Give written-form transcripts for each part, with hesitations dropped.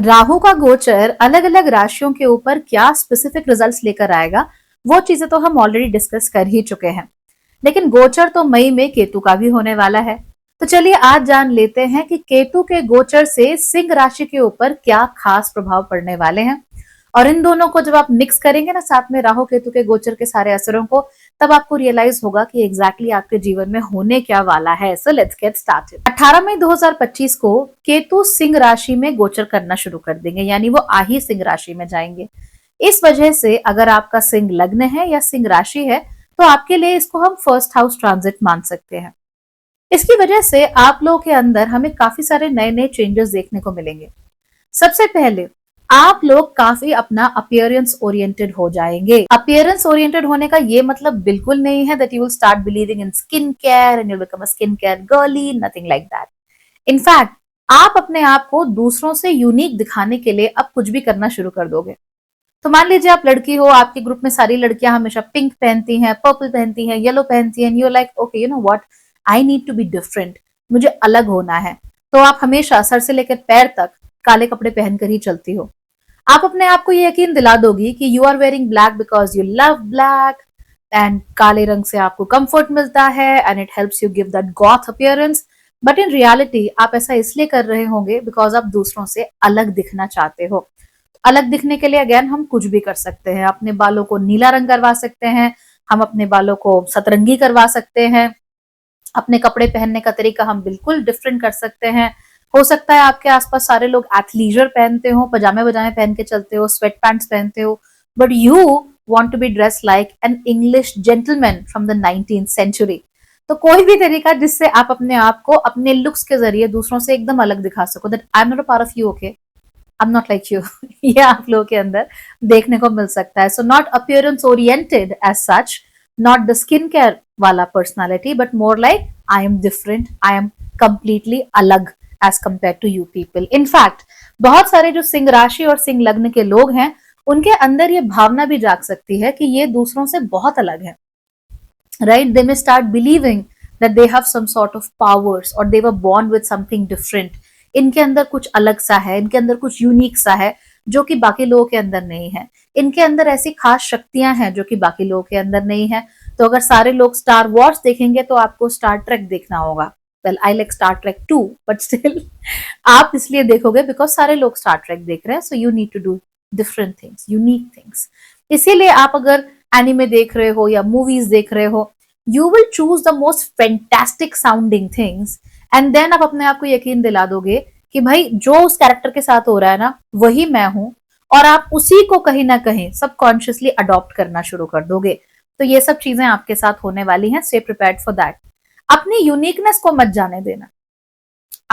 राहु का गोचर अलग अलग राशियों के ऊपर क्या स्पेसिफिक रिजल्ट्स लेकर आएगा, वो चीजें तो हम ऑलरेडी डिस्कस कर ही चुके हैं। लेकिन गोचर तो मई में केतु का भी होने वाला है। तो चलिए आज जान लेते हैं कि केतु के गोचर से सिंह राशि के ऊपर क्या खास प्रभाव पड़ने वाले हैं। और इन दोनों को जब आप मिक्स करेंगे ना, साथ में राहु केतु के गोचर के सारे असरों को, तब आपको रियलाइज होगा कि एग्जैक्टली आपके जीवन में होने क्या वाला है। So let's get started. 18 मई 2025 को केतु सिंह राशि में गोचर करना शुरू कर देंगे, यानी वो आही सिंह राशि में जाएंगे। इस वजह से अगर आपका सिंह लग्न है या सिंह राशि है तो आपके लिए इसको हम फर्स्ट हाउस ट्रांजिट मान सकते हैं। इसकी वजह से आप लोगों के अंदर हमें काफी सारे नए नए चेंजेस देखने को मिलेंगे। सबसे पहले आप लोग काफी अपना अपीयरेंस ओरिएंटेड हो जाएंगे। अपीयरेंस ओरिएंटेड होने का ये मतलब बिल्कुल नहीं है that you will start believing in skin care and you will become a skin care girly, nothing like that. In fact आप अपने आप को दूसरों से यूनिक दिखाने के लिए अब कुछ भी करना शुरू कर दोगे। तो मान लीजिए आप लड़की हो, आपके ग्रुप में सारी लड़कियां हमेशा पिंक पहनती हैं, पर्पल पहनती हैं, येलो पहनती हैं, you like okay you know what, I need to be different, मुझे अलग होना है। तो आप हमेशा सर से लेकर पैर तक काले कपड़े पहनकर ही चलती हो। आप अपने आप को ये यकीन दिला दोगी कि you are wearing black because you love black and काले रंग से आपको कंफर्ट मिलता है and it helps you give that goth appearance. But in reality आप ऐसा इसलिए कर रहे होंगे बिकॉज आप दूसरों से अलग दिखना चाहते हो। अलग दिखने के लिए अगेन हम कुछ भी कर सकते हैं। अपने बालों को नीला रंग करवा सकते हैं, हम अपने बालों को सतरंगी करवा सकते हैं, अपने कपड़े पहनने का तरीका हम बिल्कुल डिफरेंट कर सकते हैं। हो सकता है आपके आसपास सारे लोग एथलीजर पहनते हो, पजामे वजामे पहन के चलते हो, स्वेट पैंट्स पहनते हो, but you want to be dress like an English gentleman from the 19th century. तो कोई भी तरीका जिससे आप अपने आप को अपने लुक्स के जरिए दूसरों से एकदम अलग दिखा सको, that I am not a part of you, okay, I am not like you. ये आप लोगों के अंदर देखने को मिल सकता है। So not appearance oriented as such, not the skin care वाला personality, but more like I am different, I am completely अलग as compare to you people. In fact बहुत सारे जो सिंह राशि और सिंह लग्न के लोग हैं, उनके अंदर ये भावना भी जाग सकती है कि ये दूसरों से बहुत अलग है, right? They may start believing that they have some sort of powers और they were born with something different. इनके अंदर कुछ अलग सा है, इनके अंदर कुछ यूनिक सा है जो कि बाकी लोगों के अंदर नहीं है। इनके अंदर ऐसी खास शक्तियां हैं जो कि बाकी लोगों के अंदर नहीं है। तो अगर सारे लोग स्टार वॉर्स देखेंगे तो आपको स्टार ट्रेक देखना होगा। Well I like Star Trek too, but still आप इसलिए देखोगे बिकॉज सारे लोग स्टार ट्रेक देख रहे हैं। So you need to do different things, unique things. इसीलिए आप अगर एनिमे देख रहे हो या मूवीज देख रहे हो, you will choose the most fantastic sounding things and then आप अपने आप को यकीन दिला दोगे कि भाई जो उस कैरेक्टर के साथ हो रहा है ना, वही मैं हूं, और आप उसी को कहीं ना कहीं सबकॉन्शियसली अडॉप्ट करना शुरू कर दोगे। तो ये सब चीजें आपके साथ होने वाली हैं। Stay prepared for that. अपनी यूनिकनेस को मत जाने देना।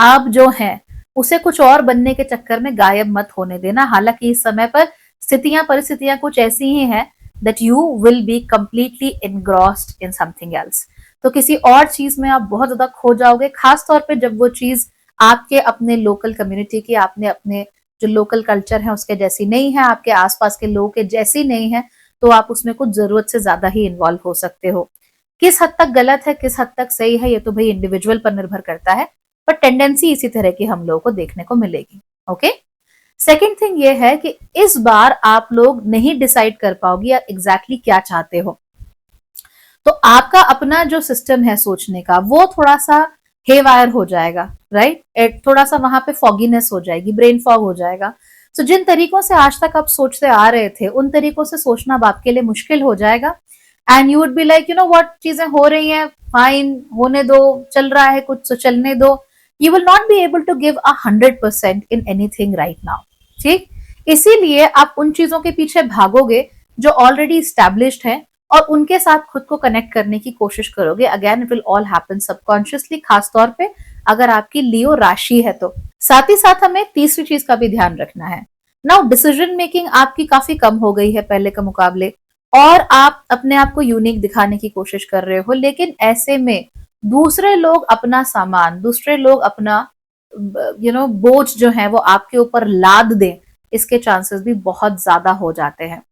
आप जो हैं उसे कुछ और बनने के चक्कर में गायब मत होने देना। हालांकि इस समय पर स्थितियां परिस्थितियां कुछ ऐसी ही हैं that you will be completely engrossed in something else। तो किसी और चीज में आप बहुत ज्यादा खो जाओगे, खास तौर पे जब वो चीज आपके अपने लोकल कम्युनिटी की, आपने अपने जो लोकल कल्चर है उसके जैसी नहीं है, आपके आसपास के लोगों के जैसी नहीं है, तो आप उसमें कुछ जरूरत से ज्यादा ही इन्वॉल्व हो सकते हो। किस हद तक गलत है, किस हद तक सही है, ये तो भाई इंडिविजुअल पर निर्भर करता है, पर टेंडेंसी इसी तरह की हम लोगों को देखने को मिलेगी। ओके। सेकेंड थिंग ये है कि इस बार आप लोग नहीं डिसाइड कर पाओगे या एग्जैक्टली क्या चाहते हो। तो आपका अपना जो सिस्टम है सोचने का, वो थोड़ा सा हेवायर हो जाएगा, राइट? थोड़ा सा वहां पे फॉगीनेस हो जाएगी, ब्रेन फॉग हो जाएगा। तो जिन तरीकों से आज तक आप सोचते आ रहे थे, उन तरीकों से सोचना अब आपके लिए मुश्किल हो जाएगा। And you would be like you know what, चीजें हो रही हैं, फाइन, होने दो, चल रहा है कुछ तो चलने दो। You will not be able to give 100% in anything right now. ठीक, इसीलिए आप उन चीजों के पीछे भागोगे जो ऑलरेडी स्टैब्लिश्ड है और उनके साथ खुद को कनेक्ट करने की कोशिश करोगे। Again it will all happen subconsciously, खास तौर पे अगर आपकी लियो राशि है तो। साथ ही साथ हमें तीसरी चीज का भी ध्यान रखना है। नाउ डिसीजन मेकिंग आपकी काफी कम हो गई है पहले के मुकाबले, और आप अपने आप को यूनिक दिखाने की कोशिश कर रहे हो, लेकिन ऐसे में दूसरे लोग अपना सामान, दूसरे लोग अपना बोझ जो है वो आपके ऊपर लाद दें, इसके चांसेस भी बहुत ज्यादा हो जाते हैं।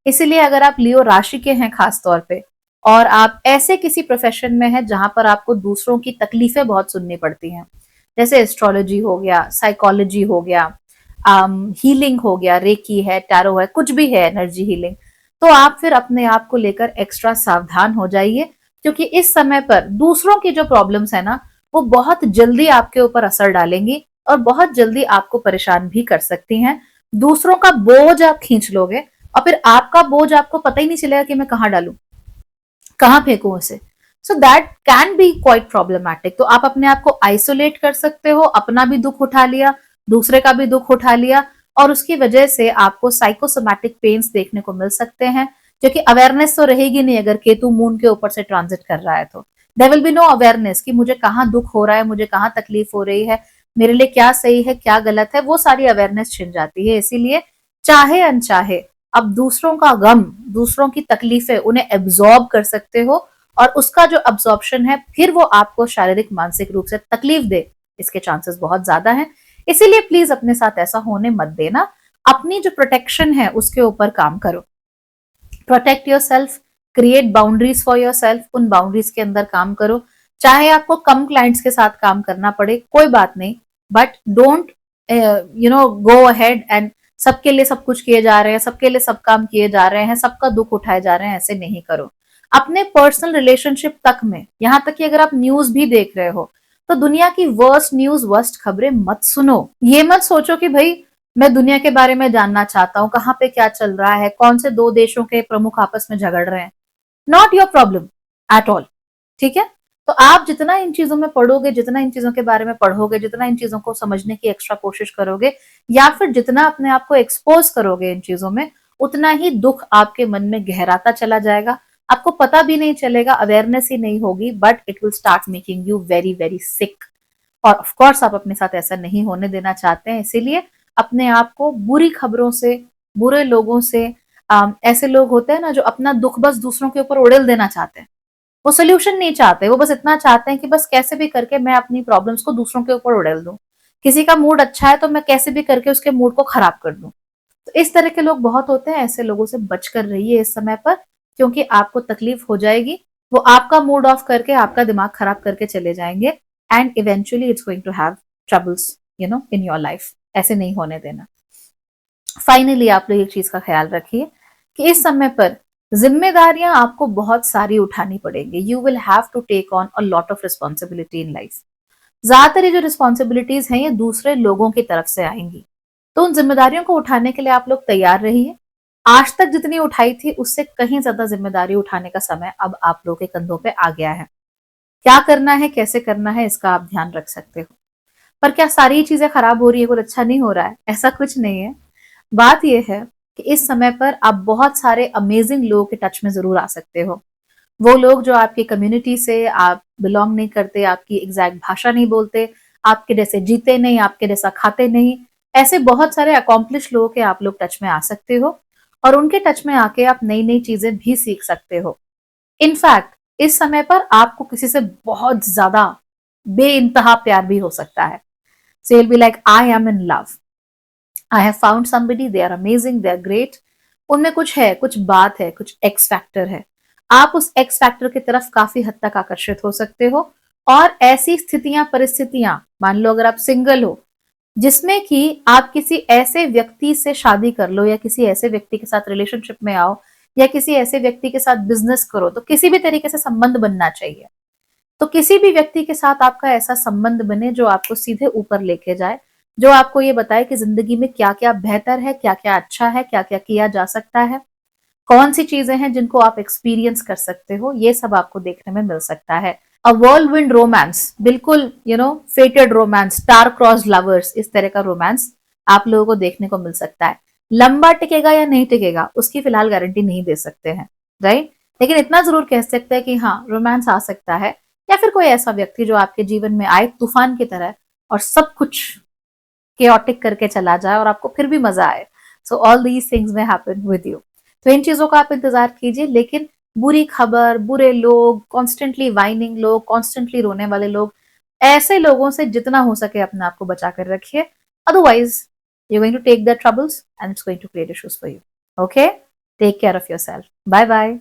इसीलिए अगर आप लियो राशि के हैं खास तौर पे, और आप ऐसे किसी प्रोफेशन में हैं जहां पर आपको दूसरों की तकलीफें बहुत सुननी पड़ती हैं, जैसे एस्ट्रोलॉजी हो गया, साइकोलॉजी हो गया, हीलिंग हो गया, रेकी है, टैरो है, कुछ भी है एनर्जी हीलिंग, तो आप फिर अपने आप को लेकर एक्स्ट्रा सावधान हो जाइए, क्योंकि इस समय पर दूसरों की जो प्रॉब्लम्स है ना, वो बहुत जल्दी आपके ऊपर असर डालेंगी और बहुत जल्दी आपको परेशान भी कर सकती हैं। दूसरों का बोझ आप खींच लोगे और फिर आपका बोझ आपको पता ही नहीं चलेगा कि मैं कहाँ डालू, कहाँ फेंकू उसे। So that can be quite problematic. तो आप अपने आप को आइसोलेट कर सकते हो, अपना भी दुख उठा लिया, दूसरे का भी दुख उठा लिया, और उसकी वजह से आपको साइकोसोमैटिक पेन्स देखने को मिल सकते हैं, जो कि अवेयरनेस तो रहेगी नहीं अगर केतु मून के ऊपर से ट्रांजिट कर रहा है। तो there will be no awareness कि मुझे कहाँ दुख हो रहा है, मुझे कहाँ तकलीफ हो रही है, मेरे लिए क्या सही है क्या गलत है, वो सारी अवेयरनेस छिन जाती है। इसीलिए चाहे अनचाहे अब दूसरों का गम, दूसरों की तकलीफें उन्हें एब्जॉर्ब कर सकते हो, और उसका जो अब्जॉर्प्शन है फिर वो आपको शारीरिक मानसिक रूप से तकलीफ दे, इसके चांसेस बहुत ज्यादा हैं। इसीलिए प्लीज अपने साथ ऐसा होने मत देना। अपनी जो प्रोटेक्शन है उसके ऊपर काम करो। Protect your self, create boundaries for your self, उन बाउंड्रीज के अंदर काम करो। चाहे आपको कम क्लाइंट्स के साथ काम करना पड़े, कोई बात नहीं, but don't go ahead and सबके लिए सब कुछ किए जा रहे हैं, सबके लिए सब काम किए जा रहे हैं, सबका दुख उठाए जा रहे हैं, ऐसे नहीं करो। अपने पर्सनल रिलेशनशिप तक में, यहां तक कि अगर आप न्यूज भी देख रहे हो, तो दुनिया की वर्स्ट न्यूज, वर्स्ट खबरें मत सुनो। ये मत सोचो कि भाई मैं दुनिया के बारे में जानना चाहता हूँ, कहाँ पे क्या चल रहा है, कौन से दो देशों के प्रमुख आपस में झगड़ रहे हैं। Not your problem at all. ठीक है। तो आप जितना इन चीजों में पढ़ोगे, जितना इन चीजों के बारे में पढ़ोगे, जितना इन चीजों को समझने की एक्स्ट्रा कोशिश करोगे, या फिर जितना अपने आप को एक्सपोज करोगे इन चीजों में, उतना ही दुख आपके मन में गहराता चला जाएगा। आपको पता भी नहीं चलेगा, अवेयरनेस ही नहीं होगी, but it will start making you very very sick. और ऑफ कोर्स आप अपने साथ ऐसा नहीं होने देना चाहते हैं। इसीलिए अपने आप को बुरी खबरों से, बुरे लोगों से, ऐसे लोग होते हैं ना जो अपना दुख बस दूसरों के ऊपर उड़ेल देना चाहते हैं, वो सोल्यूशन नहीं चाहते, वो बस इतना चाहते हैं कि बस कैसे भी करके मैं अपनी प्रॉब्लम्स को दूसरों के ऊपर उड़ेल दूं। किसी का मूड अच्छा है तो मैं कैसे भी करके उसके मूड को खराब कर दूं। तो इस तरह के लोग बहुत होते हैं, ऐसे लोगों से बच कर रहिए इस समय पर, क्योंकि आपको तकलीफ हो जाएगी। वो आपका मूड ऑफ करके आपका दिमाग खराब करके चले जाएंगे, and eventually it's going to have troubles in your life. ऐसे नहीं होने देना। फाइनली आप लोग एक चीज का ख्याल रखिए कि इस समय पर जिम्मेदारियां आपको बहुत सारी उठानी पड़ेंगी। You will have to take on a lot of responsibility in life. ज्यादातर ये जो रिस्पॉन्सिबिलिटीज हैं ये दूसरे लोगों की तरफ से आएंगी, तो उन जिम्मेदारियों को उठाने के लिए आप लोग तैयार रहिए। आज तक जितनी उठाई थी उससे कहीं ज्यादा जिम्मेदारी उठाने का समय अब आप लोगों के कंधों पे आ गया है। क्या करना है, कैसे करना है, इसका आप ध्यान रख सकते हो। पर क्या सारी चीजें खराब हो रही है, कुछ अच्छा नहीं हो रहा है? ऐसा कुछ नहीं है। बात यह है कि इस समय पर आप बहुत सारे अमेजिंग लोगों के टच में जरूर आ सकते हो। वो लोग जो आपकी कम्युनिटी से आप बिलोंग नहीं करते, आपकी एग्जैक्ट भाषा नहीं बोलते, आपके जैसे जीते नहीं, आपके जैसा खाते नहीं, ऐसे बहुत सारे अकॉम्प्लिश लोगों के आप लोग टच में आ सकते हो, और उनके टच में आके आप नई नई चीजें भी सीख सकते हो। इनफैक्ट इस समय पर आपको किसी से बहुत ज्यादा बेइंतहा प्यार भी हो सकता है। So you'll be like, I am in love. I have found somebody, they are amazing, they are great. उनमें कुछ है, कुछ बात है, कुछ एक्स फैक्टर है। आप उस एक्स फैक्टर की तरफ काफी हद तक आकर्षित हो सकते हो, और ऐसी स्थितियां, परिस्थितियां, मान लो अगर आप सिंगल हो, जिसमें कि आप किसी ऐसे व्यक्ति से शादी कर लो, या किसी ऐसे व्यक्ति के साथ रिलेशनशिप में आओ, या किसी ऐसे व्यक्ति के साथ बिजनेस करो, तो किसी भी तरीके से संबंध बनना चाहिए। तो किसी भी व्यक्ति के साथ आपका ऐसा संबंध बने जो आपको सीधे ऊपर लेके जाए, जो आपको ये बताए कि जिंदगी में क्या क्या बेहतर है, क्या क्या अच्छा है, क्या क्या किया जा सकता है, कौन सी चीजें हैं जिनको आप एक्सपीरियंस कर सकते हो, ये सब आपको देखने में मिल सकता है। अ वर्ल्डविंड रोमांस, बिल्कुल फेटेड रोमांस, स्टार क्रॉस लवर्स, इस तरह का रोमांस आप लोगों को देखने को मिल सकता है। लंबा टिकेगा या नहीं टिकेगा उसकी फिलहाल गारंटी नहीं दे सकते हैं, राइट। लेकिन इतना जरूर कह सकते हैं कि हाँ, रोमांस आ सकता है, या फिर कोई ऐसा व्यक्ति जो आपके जीवन में आए तूफान की तरह और सब कुछ केओटिक करके चला जाए और आपको फिर भी मजा आए। सो ऑल दीज थिंग्स में हैपन विद यू। तो इन चीजों का आप इंतजार कीजिए, लेकिन बुरी खबर, बुरे लोग, कॉन्स्टेंटली वाइनिंग लोग, कॉन्स्टेंटली रोने वाले लोग, ऐसे लोगों से जितना हो सके अपने आप को बचा कर रखिए। Otherwise you going to take the troubles and it's going to create issues for you. Okay, take care of yourself. Bye bye.